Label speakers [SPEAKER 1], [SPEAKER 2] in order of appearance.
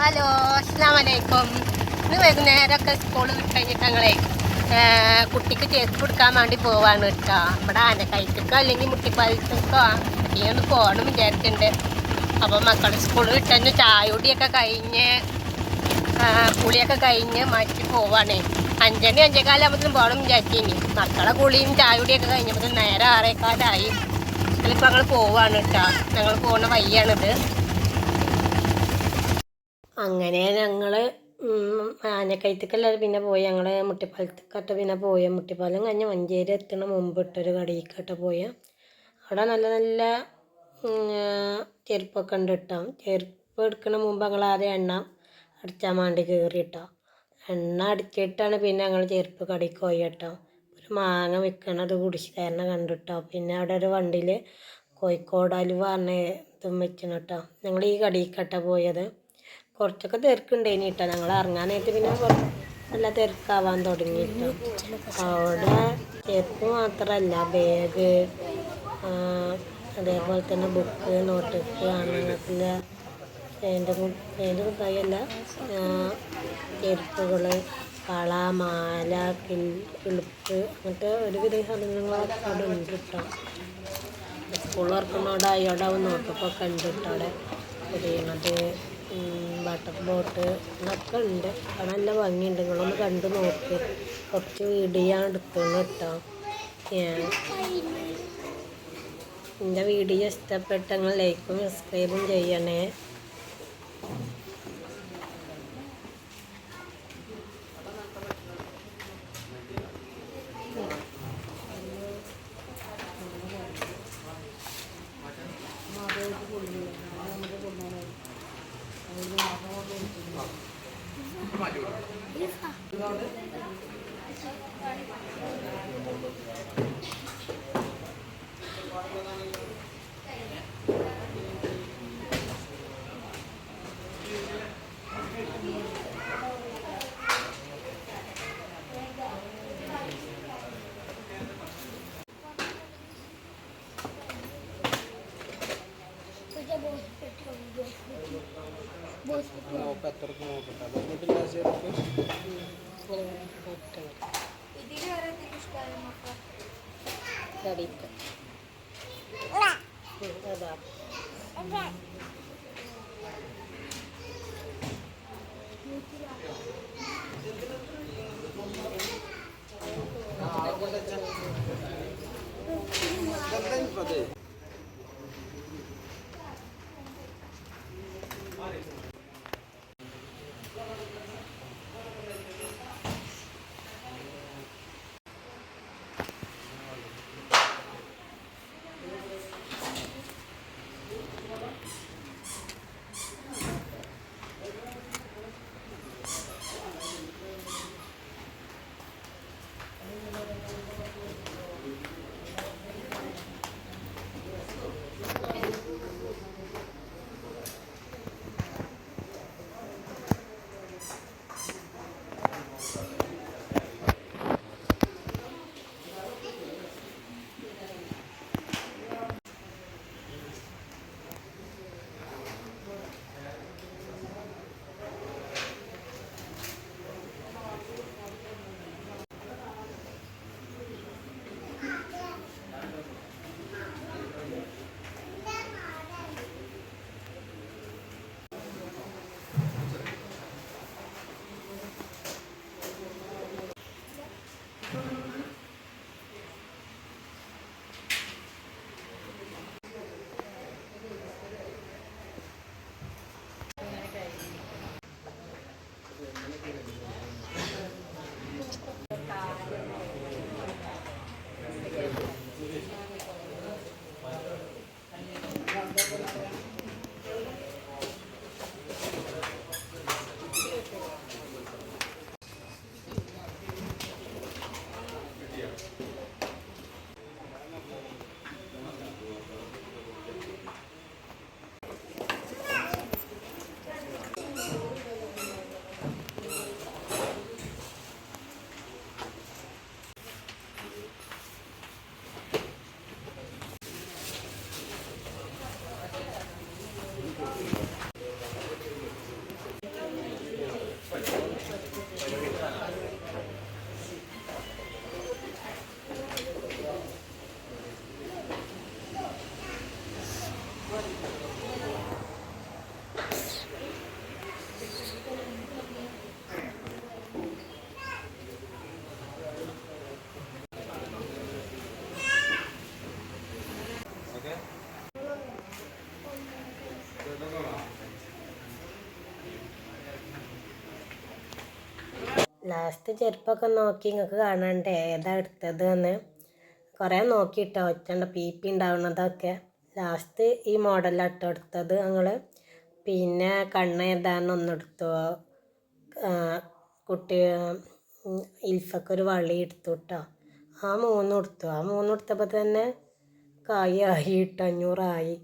[SPEAKER 1] Hello, അസ്സലാമു അലൈക്കും. ഇന്ന് വൈകുന്നേരമൊക്കെ സ്കൂൾ വിട്ട് കഴിഞ്ഞിട്ട് ഞങ്ങളെ കുട്ടിക്ക് ചെരുപ്പ് കൊടുക്കാൻ വേണ്ടി പോവാണ് കേട്ടോ. നമ്മുടെ ആനക്കയറ്റക്കോ അല്ലെങ്കിൽ മുട്ടിപ്പാലത്തേക്കോ ഒന്ന് പോകണം വിചാരിച്ചിട്ടുണ്ട്. അപ്പോൾ മക്കൾ സ്കൂൾ വിട്ടു ചായ കുടിയൊക്കെ കഴിഞ്ഞ് കുളിയൊക്കെ കഴിഞ്ഞ് മാറ്റി പോവാണ്. 5:45 പോകണം വിചാരിച്ചിനി. മക്കളെ കുളിയും ചായ കുടിയൊക്കെ കഴിഞ്ഞപ്പോൾ നേരെ 6:15 ഇതിലിപ്പോൾ ഞങ്ങൾ പോവാണ് കേട്ടോ. ഞങ്ങൾ പോകുന്ന വഴിയാണിത്. അങ്ങനെ ഞങ്ങൾ ആനക്കയറ്റക്കല്ലാതെ പിന്നെ പോയി. ഞങ്ങൾ മുട്ടിപ്പാലത്തേക്കട്ട് പിന്നെ പോയി. മുട്ടിപ്പാലം കഴിഞ്ഞ് മഞ്ചേരി എത്തണ മുമ്പ് ഇട്ടൊരു കടയിക്കട്ട് പോയി. അവിടെ നല്ല നല്ല ചെരുപ്പൊക്കെ ഉണ്ട് കേട്ടോ. ചെരുപ്പ് എടുക്കണ മുമ്പ് ഞങ്ങൾ ആദ്യം എണ്ണ അടിച്ചാൻ വേണ്ടി കയറി കേട്ടോ. എണ്ണ അടിച്ചിട്ടാണ് പിന്നെ ഞങ്ങൾ ചെരുപ്പ് കടയ്ക്ക് പോയി കേട്ടോ. ഒരു മാങ്ങ വിൽക്കണത് കുടിശ്ശിക്കാരനെ കണ്ടിട്ടോ. പിന്നെ അവിടെ ഒരു വണ്ടിയിൽ കോഴിക്കോട് അലുവ പറഞ്ഞ ഇതും വെക്കണം കേട്ടോ. ഞങ്ങൾ ഈ കടയിക്കട്ട പോയത്. കുറച്ചൊക്കെ തിരക്കുണ്ടേനി കേട്ടോ. ഞങ്ങൾ ഇറങ്ങാനായിട്ട് പിന്നെ നല്ല തിരക്കാവാൻ തുടങ്ങിയിട്ടോ. അവിടെ ചെരുപ്പ് മാത്രമല്ല, ബാഗ്, അതേപോലെ തന്നെ ബുക്ക്, നോട്ട്ബുക്ക്, അങ്ങനത്തെ അതിൻ്റെ മുട്ടായല്ല, ചെരുപ്പുകൾ, വള, മാല, കിളിപ്പ്, അങ്ങനത്തെ ഒരുവിധ സാധനങ്ങളൊക്കെ അവിടെ ഉണ്ട് കേട്ടോ. സ്കൂൾ തുറക്കുന്നതോടെ അയോടാവും നോട്ടൊക്കെ ഉണ്ട് കേട്ടോ. അവിടെ പൊതിയണത്, വാട്ടർ ബോട്ട് ഇതൊക്കെ ഉണ്ട്. അവിടെ നല്ല ഭംഗിയുണ്ട്. നിങ്ങളൊന്ന് കണ്ടു നോക്ക്. കുറച്ച് വീഡിയോ എടുക്കണം കേട്ടോ. എൻ്റെ വീഡിയോ ഇഷ്ടപ്പെട്ടെങ്കിൽ ലൈക്കും സബ്സ്ക്രൈബും ചെയ്യണേ. ലാസ്റ്റ് ചെരുപ്പൊക്കെ നോക്കി നിങ്ങൾക്ക് കാണണ്ടേ ഏതാ എടുത്തത് എന്ന് കുറേ നോക്കിയിട്ടോ ഒറ്റണ്ട പി ഉണ്ടാവുന്നതൊക്കെ ലാസ്റ്റ് ഈ മോഡലാട്ടോ എടുത്തത് ഞങ്ങൾ. പിന്നെ കണ്ണ് ഏതാണെന്നൊന്നെടുത്തു. കുട്ടി ഇൽഫക്കൊരു വളി എടുത്തു കേട്ടോ. ആ മൂന്നും എടുത്തു. ആ മൂന്നും എടുത്തപ്പോൾ തന്നെ കായി ആയി 500 ആയി.